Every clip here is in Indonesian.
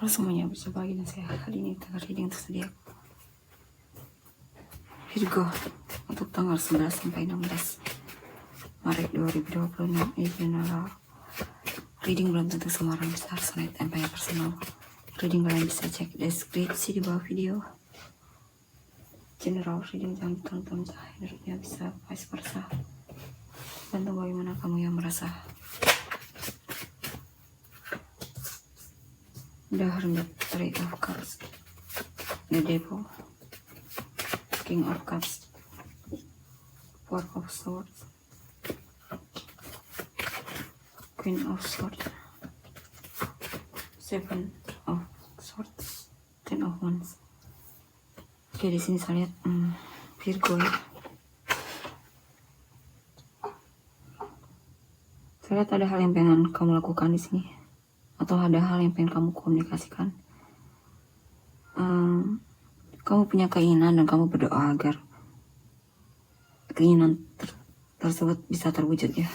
Halo semuanya, berjumpa lagi dengan saya. Kali ini kita reading tersedia Virgo untuk tanggal 11 sampai 16 Maret 2026. Ini general reading, belum tentu semua orang bisa resonate dan banyak personal reading. Kalian bisa cek deskripsi di bawah video. General reading jangan tonton akhirnya, bisa vice versa. Bantu bagaimana kamu yang merasa The Hermit, Three of Cups, The Devil, King of Cups, Four of Swords, Queen of Swords, Seven of Swords, Ten of Wands. Oke, di sini saya lihat Virgo ya. Saya lihat ada hal yang pengen kamu lakukan di sini, atau ada hal yang pengen kamu komunikasikan. Kamu punya keinginan dan kamu berdoa agar keinginan tersebut bisa terwujud ya,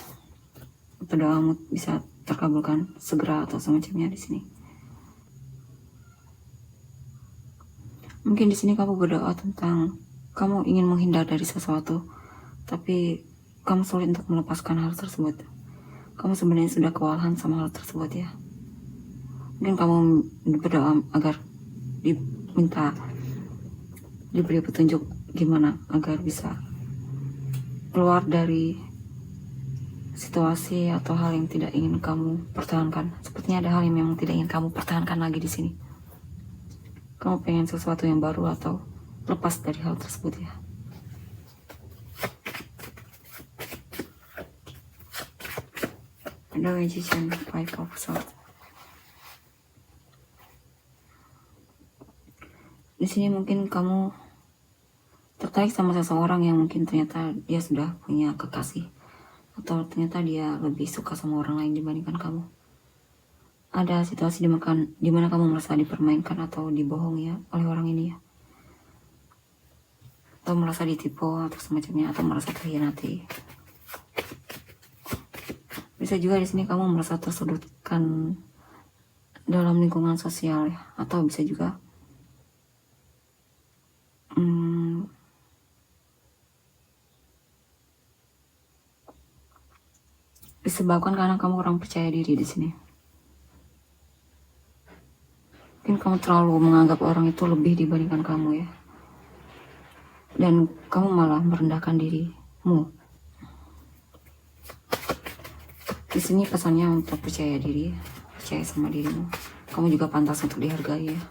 atau doamu bisa terkabulkan segera atau semacamnya di sini. Mungkin di sini kamu berdoa tentang kamu ingin menghindar dari sesuatu, tapi kamu sulit untuk melepaskan hal tersebut. Kamu sebenarnya sudah kewalahan sama hal tersebut ya. Mungkin kamu berdoa agar diberi petunjuk gimana agar bisa keluar dari situasi atau hal yang tidak ingin kamu pertahankan. Sepertinya ada hal yang memang tidak ingin kamu pertahankan lagi di sini. Kamu pengen sesuatu yang baru atau lepas dari hal tersebut ya. Ada Magician, Five of Swords. Di sini mungkin kamu tertarik sama seseorang yang mungkin ternyata dia sudah punya kekasih, atau ternyata dia lebih suka sama orang lain dibandingkan kamu. Ada situasi di mana kamu merasa dipermainkan atau dibohongi ya oleh orang ini ya, atau merasa ditipu atau semacamnya, atau merasa terhianati. Bisa juga di sini kamu merasa tersudutkan dalam lingkungan sosial ya, atau bisa juga disebabkan karena kamu kurang percaya diri di sini. Mungkin kamu terlalu menganggap orang itu lebih dibandingkan kamu ya, dan kamu malah merendahkan dirimu. Di sini pesannya untuk percaya diri, percaya sama dirimu. Kamu juga pantas untuk dihargai ya.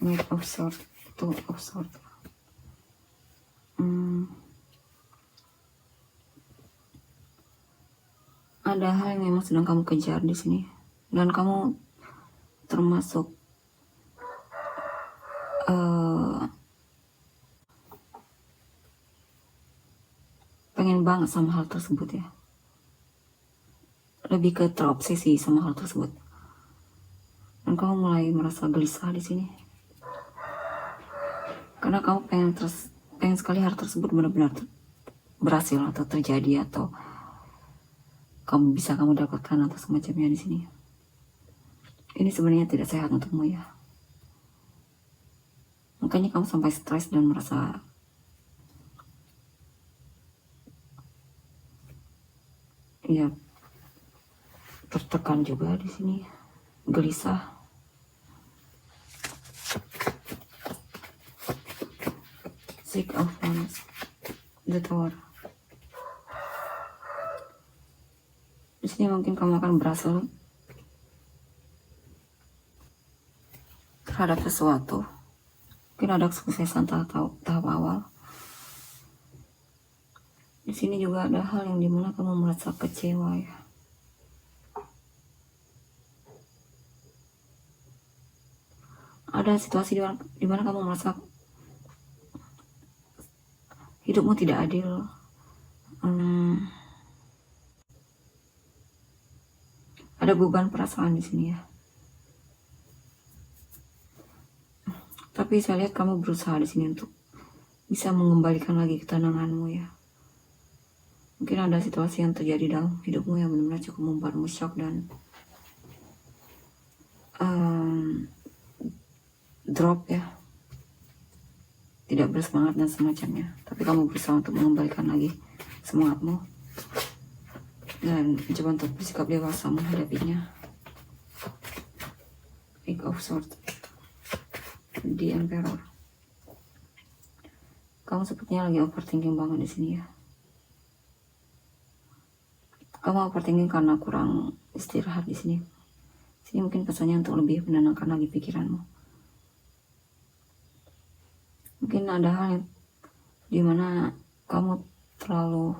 Knight of Swords, Two of Swords. Ada hal yang memang sedang kamu kejar di sini, dan kamu termasuk pengen banget sama hal tersebut ya. Lebih ke terobsesi sama hal tersebut, dan kamu mulai merasa gelisah di sini karena kamu pengen sekali hal tersebut benar-benar berhasil atau terjadi, atau kamu dapatkan atau semacamnya di sini. Ini sebenarnya tidak sehat untukmu ya. Makanya kamu sampai stres dan merasa ya tertekan juga di sini, gelisah. Six of Wands, The Tower. Di sini mungkin kamu akan berhasil terhadap sesuatu. Mungkin ada kesuksesan tahap awal. Di sini juga ada hal yang dimana kamu merasa kecewa ya. Ada situasi di mana kamu merasa hidupmu tidak adil. Ada beban perasaan di sini ya. Tapi saya lihat kamu berusaha di sini untuk bisa mengembalikan lagi ketenanganmu ya. Mungkin ada situasi yang terjadi dalam hidupmu yang benar-benar cukup membuatmu shock dan drop ya, tidak bersemangat dan semacamnya. Tapi kamu berusaha untuk mengembalikan lagi semangatmu dan mencoba untuk bersikap dewasa menghadapinya. Eight of Swords, The Emperor. Kamu sepertinya lagi overthinking banget di sini ya. Kamu overthinking karena kurang istirahat di sini. Sini mungkin pesannya untuk lebih menenangkan lagi pikiranmu. Mungkin ada hal yang dimana kamu terlalu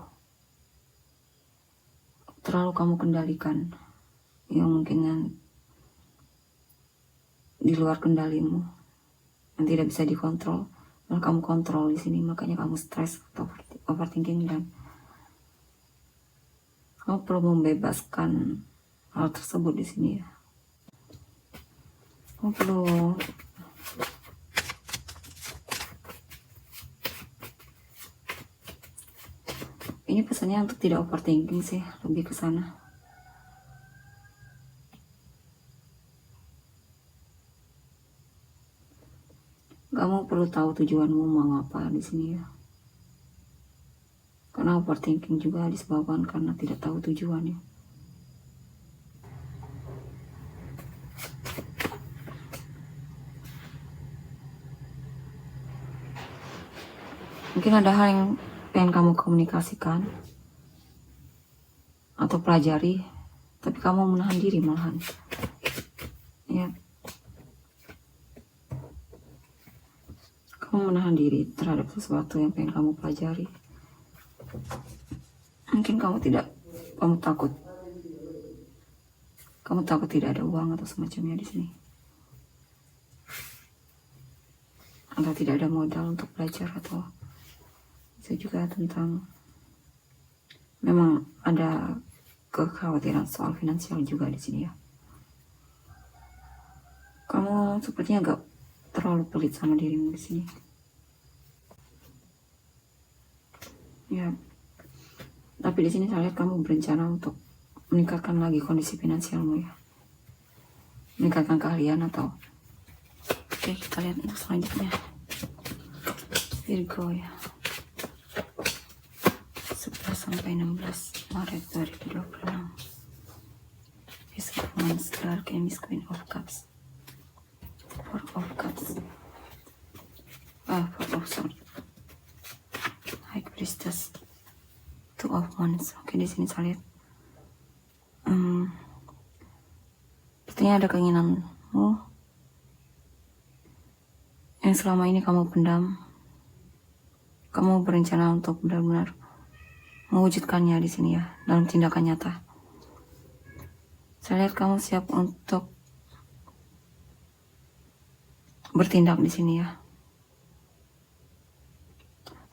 kamu kendalikan, yang mungkin di luar kendalimu, yang tidak bisa dikontrol. Kalau kamu kontrol di sini, makanya kamu stres atau overthinking, dan kamu perlu membebaskan hal tersebut di sini ya. Kamu perlu ini pesannya untuk tidak overthinking sih, lebih ke sana. Kamu perlu tahu tujuanmu mau apa di sini ya. Karena overthinking juga disebabkan karena tidak tahu tujuannya. Mungkin ada hal yang pengen kamu komunikasikan atau pelajari, tapi kamu menahan diri malahan. Ya. Kamu menahan diri terhadap sesuatu yang pengen kamu pelajari. Mungkin kamu takut. Kamu takut tidak ada uang atau semacamnya di sini. Atau tidak ada modal untuk belajar, atau itu juga tentang memang ada kekhawatiran soal finansial juga di sini ya. Kamu sepertinya agak terlalu pelit sama dirimu di sini. Ya. Tapi di sini saya lihat kamu berencana untuk meningkatkan lagi kondisi finansialmu ya. Meningkatkan keahlian atau oke, kita lihat untuk selanjutnya. Virgo ya. 11 sampai 16 Maret 2026. Ace of Wands, Alchemist, Queen of Cups, Four of Cups, Four of Swords, High Priestess, Two of Wands. Oke, di sini saya lihat sepertinya ada keinginanmu yang selama ini kamu pendam. Kamu berencana untuk benar-benar mewujudkannya di sini ya, dalam tindakan nyata. Saya lihat kamu siap untuk bertindak di sini ya.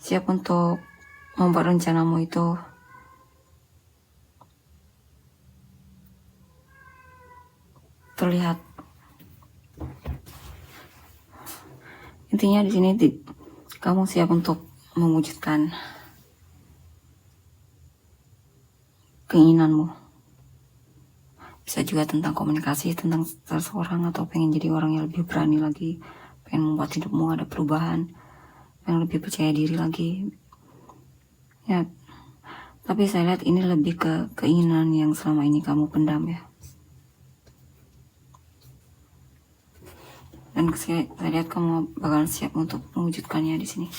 Siap untuk membuat rencanamu itu terlihat. Intinya di sini kamu siap untuk mewujudkan keinginanmu. Bisa juga tentang komunikasi, tentang seseorang, atau pengen jadi orang yang lebih berani lagi, pengen membuat hidupmu ada perubahan, pengen lebih percaya diri lagi ya. Tapi saya lihat ini lebih ke keinginan yang selama ini kamu pendam ya. Dan saya lihat kamu bakalan siap untuk mewujudkannya di sini.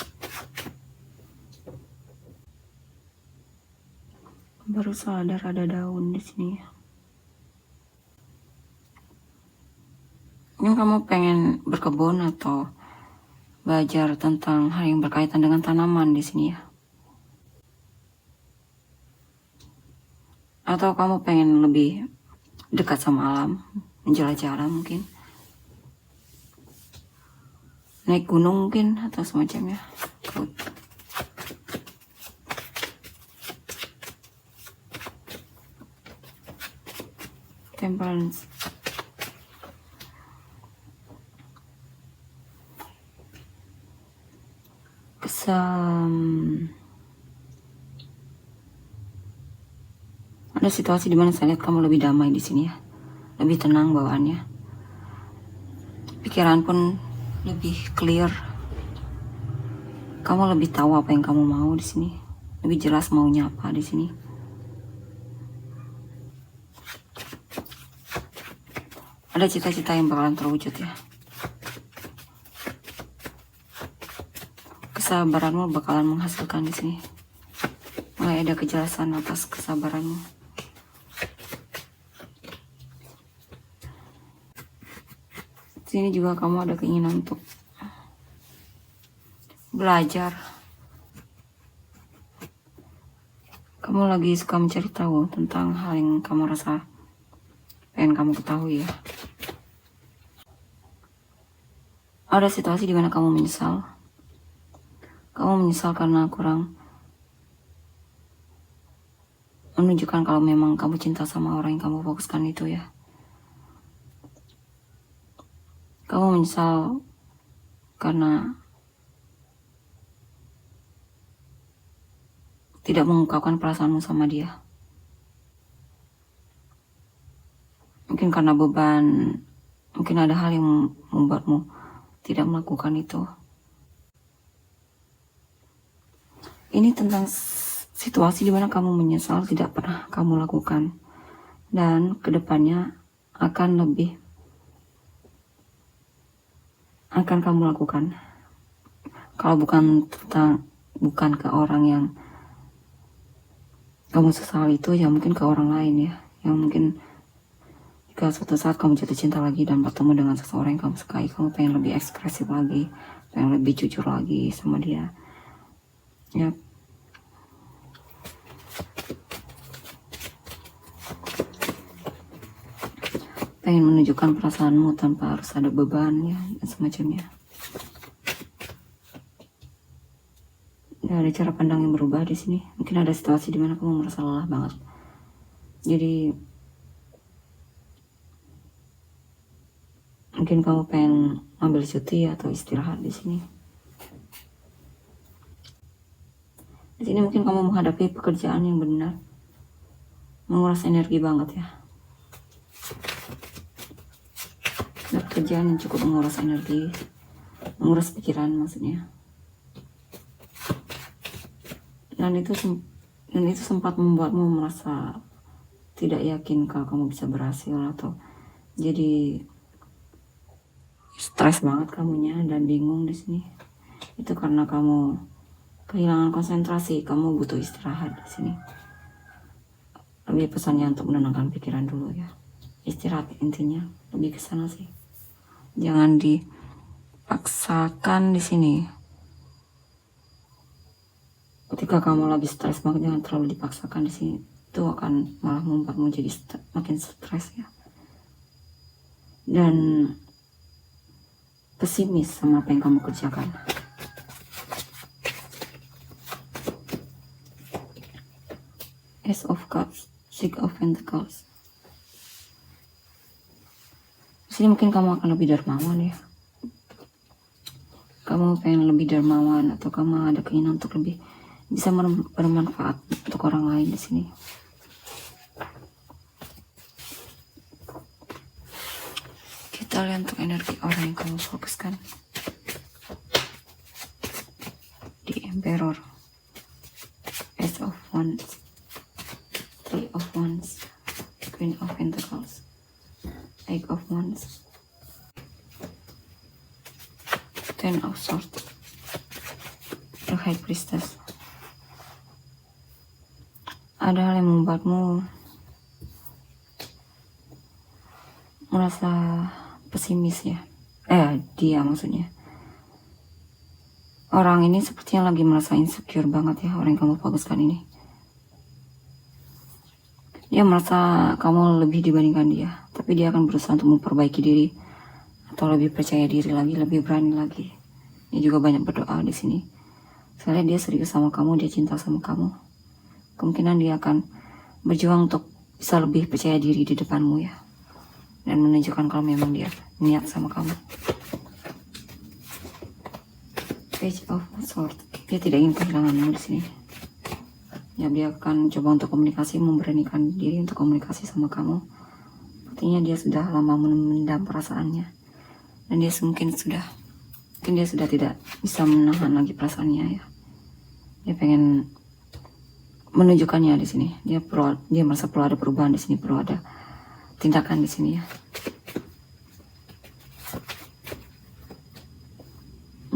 Baru sadar ada daun di sini. Ini kamu pengen berkebun atau belajar tentang hal yang berkaitan dengan tanaman di sini ya. Atau kamu pengen lebih dekat sama alam, menjelajah alam mungkin. Naik gunung mungkin atau semacamnya. Temperance. Ada situasi dimana saya lihat kamu lebih damai di sini ya, lebih tenang bawaannya, pikiran pun lebih clear. Kamu lebih tahu apa yang kamu mau di sini, lebih jelas maunya apa di sini. Ada cita-cita yang bakalan terwujud ya. Kesabaranmu bakalan menghasilkan di sini. Mulai ada kejelasan atas kesabaranmu. Di sini juga kamu ada keinginan untuk belajar. Kamu lagi suka mencari tahu tentang hal yang kamu rasa pengen kamu ketahui ya. Ada situasi di mana kamu menyesal. Kamu menyesal karena kurang menunjukkan kalau memang kamu cinta sama orang yang kamu fokuskan itu ya. Kamu menyesal karena tidak mengungkapkan perasaanmu sama dia. Mungkin karena beban, mungkin ada hal yang membuatmu tidak melakukan itu. Ini tentang situasi di mana kamu menyesal tidak pernah kamu lakukan, dan kedepannya akan kamu lakukan. Kalau bukan ke orang yang kamu sesal itu, ya mungkin ke orang lain ya, yang mungkin jika suatu saat kamu jatuh cinta lagi dan bertemu dengan seseorang yang kamu sukai, kamu pengen lebih ekspresif lagi, pengen lebih jujur lagi sama dia ya. Pengen menunjukkan perasaanmu tanpa harus ada beban ya, dan semacamnya. Ya, ada cara pandang yang berubah di sini. Mungkin ada situasi di mana kamu merasa lelah banget, jadi mungkin kamu pengen ambil cuti atau istirahat di sini. Di sini mungkin kamu menghadapi pekerjaan yang benar, menguras energi banget ya. Ada pekerjaan yang cukup menguras energi, menguras pikiran maksudnya. Dan itu sempat membuatmu merasa tidak yakin kalau kamu bisa berhasil, atau jadi stres banget kamunya dan bingung di sini. Itu karena kamu kehilangan konsentrasi, kamu butuh istirahat di sini. Lebih pesannya untuk menenangkan pikiran dulu ya. Istirahat intinya, lebih ke sana sih. Jangan dipaksakan di sini. Ketika kamu lagi stres banget, jangan terlalu dipaksakan di sini. Itu akan malah membuatmu jadi makin stres ya. Dan pesimis sama apa yang kamu kerjakan. Ace of Cups, Six of Pentacles. Di sini mungkin kamu akan lebih dermawan ya. Kamu pengen lebih dermawan, atau kamu ada keinginan untuk lebih bisa bermanfaat untuk orang lain di sini. Kita lihat untuk energi orang yang kamu fokuskan. The Emperor, Ace of Wands, Three of Wands, Queen of Pentacles, Eight of Wands, Ten of Swords, The High Priestess. Ada hal yang membuatmu merasa pesimis ya. Dia maksudnya. Orang ini sepertinya lagi merasa insecure banget ya, orang yang kamu fokuskan ini. Dia merasa kamu lebih dibandingkan dia, tapi dia akan berusaha untuk memperbaiki diri, atau lebih percaya diri lagi, lebih berani lagi. Dia juga banyak berdoa di sini. Saya lihat dia serius sama kamu, dia cinta sama kamu. Kemungkinan dia akan berjuang untuk bisa lebih percaya diri di depanmu ya, dan menunjukkan kalau memang dia niat sama kamu. Page of Swords, dia tidak ingin kehilanganmu di sini. Ya, dia akan coba untuk komunikasi, memberanikan diri untuk komunikasi sama kamu. Artinya dia sudah lama memendam perasaannya, dan dia mungkin dia sudah tidak bisa menahan lagi perasaannya ya. Dia pengen menunjukkannya di sini. Dia merasa perlu ada perubahan di sini, perlu ada tindakan di sini ya.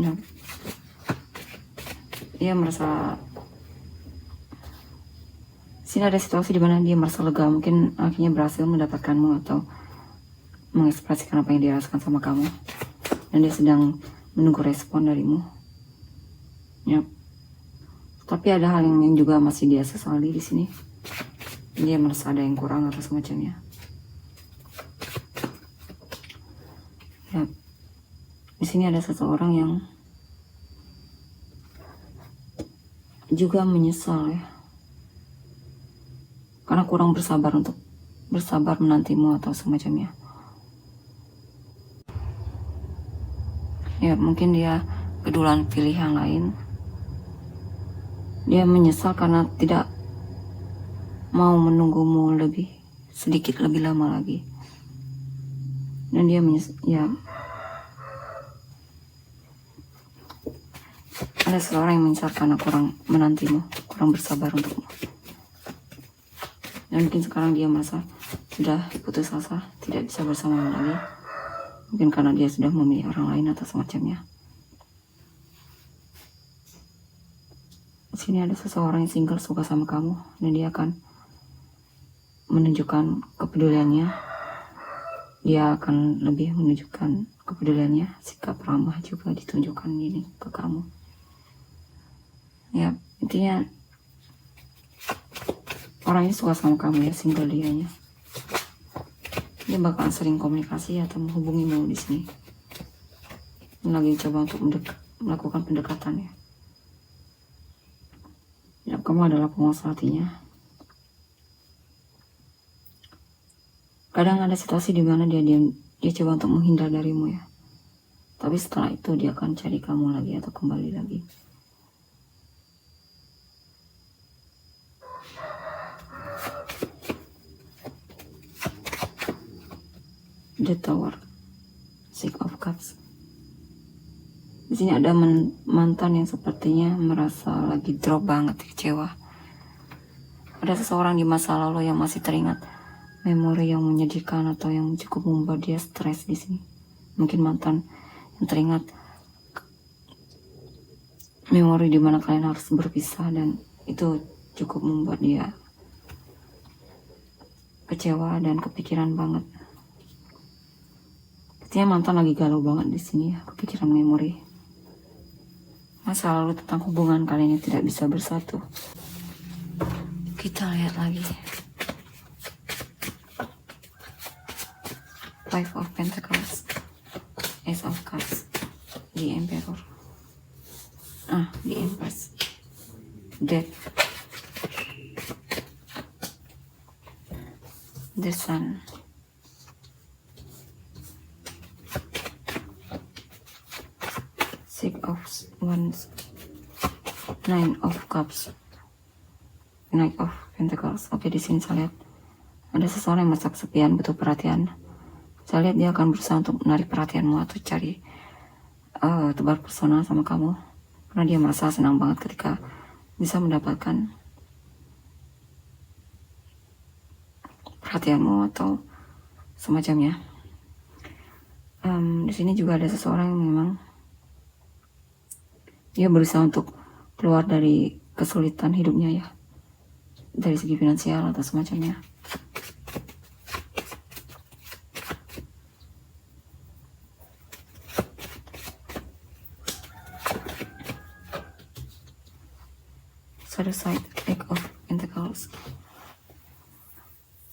Ya. Dia merasa sini ada situasi di mana dia merasa lega, mungkin akhirnya berhasil mendapatkanmu atau mengekspresikan apa yang dia rasakan sama kamu, dan dia sedang menunggu respon darimu. Ya. Tapi ada hal yang juga masih dia sesali di sini. Dia merasa ada yang kurang atau semacamnya. Ya. Di sini ada seseorang yang juga menyesal ya, karena kurang bersabar menantimu atau semacamnya. Ya, mungkin dia keduluan pilih yang lain. Dia menyesal karena tidak mau menunggumu sedikit lebih lama lagi. Dan dia menyesal, ya. Ada seseorang yang menyesal karena kurang menantimu, kurang bersabar untukmu. Dan mungkin sekarang dia merasa sudah putus asa, tidak bisa bersama lagi. Mungkin karena dia sudah memilih orang lain atau semacamnya. Di sini ada seseorang yang single suka sama kamu, dan dia akan menunjukkan kepeduliannya. Dia akan lebih menunjukkan kepeduliannya, sikap ramah juga ditunjukkan ini ke kamu. Ya, intinya orang ini suka sama kamu ya, single dianya. Dia bakal sering komunikasi atau menghubungimu di sini. Lagi coba untuk melakukan pendekatan ya. Ya, kamu adalah penguasa hatinya. Kadang ada situasi di mana dia coba untuk menghindar darimu ya. Tapi setelah itu dia akan cari kamu lagi atau kembali lagi. The Tower, Six of Cups. Di sini ada mantan yang sepertinya merasa lagi drop banget, kecewa. Ada seseorang di masa lalu yang masih teringat memori yang menyedihkan atau yang cukup membuat dia stres di sini. Mungkin mantan yang teringat memori di mana kalian harus berpisah, dan itu cukup membuat dia kecewa dan kepikiran banget. Artinya mantan lagi galau banget di sini ya, kepikiran memori masa lalu tentang hubungan kalian yang tidak bisa bersatu. Kita lihat lagi. Five of Pentacles, Ace of Cups, The Emperor, The Empress, Death, The Sun, Six of Wands, Nine of Cups, Knight of Pentacles. Oke, di sini saya lihat ada seseorang yang merasa kesepian, butuh perhatian. Saya lihat dia akan berusaha untuk menarik perhatianmu atau cari tebar pesona sama kamu, karena dia merasa senang banget ketika bisa mendapatkan perhatianmu atau semacamnya. Di sini juga ada seseorang yang memang dia berusaha untuk keluar dari kesulitan hidupnya ya, dari segi finansial atau semacamnya. Shadow Side, Eight of Pentacles.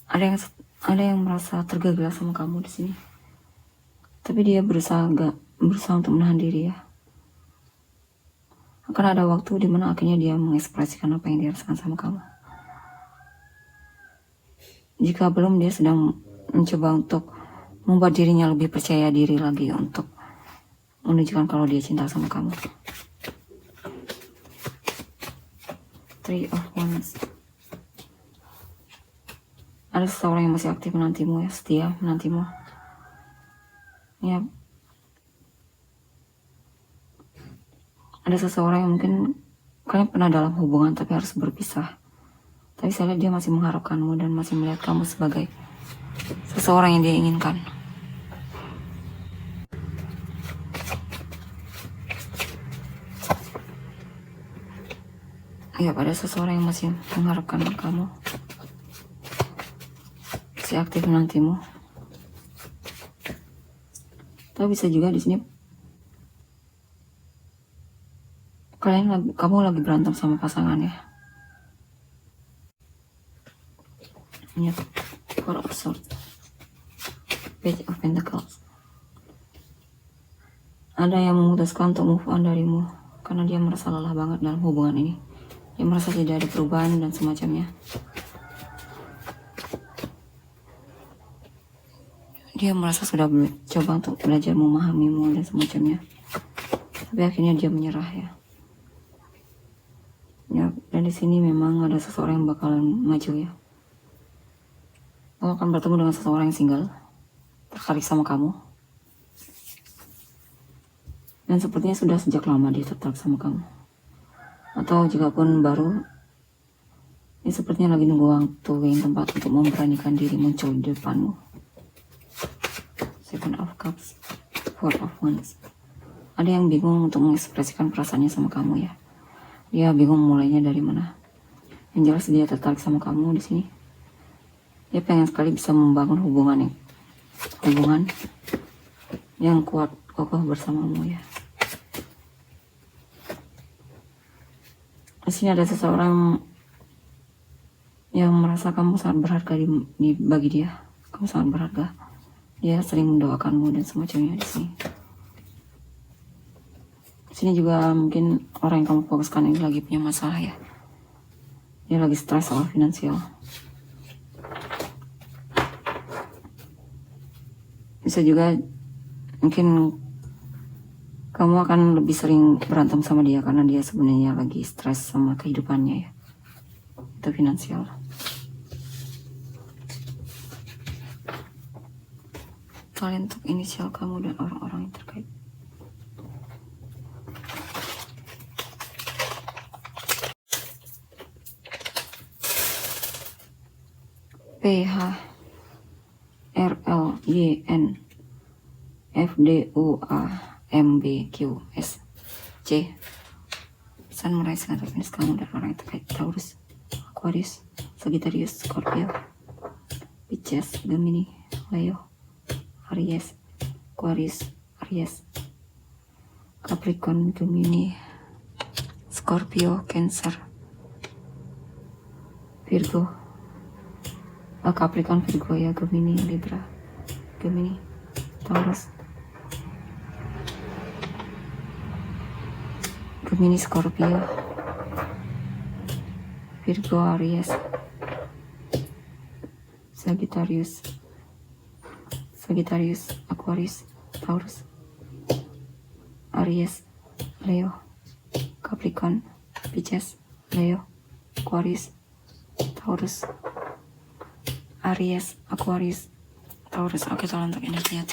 Ada yang merasa tergagap sama kamu di sini, tapi dia berusaha untuk menahan diri ya. Akan ada waktu dimana akhirnya dia mengekspresikan apa yang dia rasakan sama kamu. Jika belum, dia sedang mencoba untuk membuat dirinya lebih percaya diri lagi untuk menunjukkan kalau dia cinta sama kamu. Three of Wands. Ada seseorang yang masih aktif menantimu ya, setia menantimu. Ya. Ada seseorang yang mungkin kalian pernah dalam hubungan tapi harus berpisah. Tapi saya lihat dia masih mengharapkanmu dan masih melihat kamu sebagai seseorang yang dia inginkan. Ya, ada seseorang yang masih mengharapkan kamu, masih aktif menantimu. Tapi bisa juga di sini kamu lagi berantem sama pasangan ya. Ini Four of Swords, Page of Pentacles. Ada yang memutuskan untuk move on darimu karena dia merasa lelah banget dalam hubungan ini. Dia merasa tidak ada perubahan dan semacamnya. Dia merasa sudah coba untuk belajar memahamimu dan semacamnya. Tapi akhirnya dia menyerah ya. Ya, dan di sini memang ada seseorang yang bakalan maju ya. Kamu akan bertemu dengan seseorang yang single, tertarik sama kamu. Dan sepertinya sudah sejak lama dia tertarik sama kamu. Atau jika pun baru, ini sepertinya lagi nunggu waktu yang tempat untuk memberanikan diri muncul di depanmu. Seven of Cups, Four of Wands. Ada yang bingung untuk mengekspresikan perasaannya sama kamu ya. Dia bingung mulainya dari mana. Yang jelas dia tertarik sama kamu di sini. Dia pengen sekali bisa membangun hubungan yang kuat kokoh bersamamu ya. Di sini ada seseorang yang merasa kamu sangat berharga bagi dia. Kamu sangat berharga. Dia sering mendoakanmu dan semacamnya di sini. Di sini juga mungkin orang yang kamu fokuskan ini lagi punya masalah ya. Dia lagi stres soal finansial. Bisa juga mungkin kamu akan lebih sering berantem sama dia karena dia sebenarnya lagi stres sama kehidupannya ya. Itu finansial. Kalian untuk inisial kamu dan orang-orang yang terkait. PH RLYN FDUAMBQS C. Pesan meraih sangat optimis kamu dan orang yang terkait. Taurus, Aquarius, Sagittarius, Scorpio, Pisces, Gemini, Leo, Aries, Aquarius, Aries, Capricorn, Gemini, Scorpio, Cancer, Virgo, Capricorn, Virgo ya, Gemini, Libra, Gemini, Taurus, Gemini, Scorpio, Virgo, Aries, Sagittarius, Aquarius, Taurus, Aries, Leo, Capricorn, Pisces, Leo, Aquarius, Taurus, Aries, Aquarius, Taurus. Oke, tolong untuk energinya.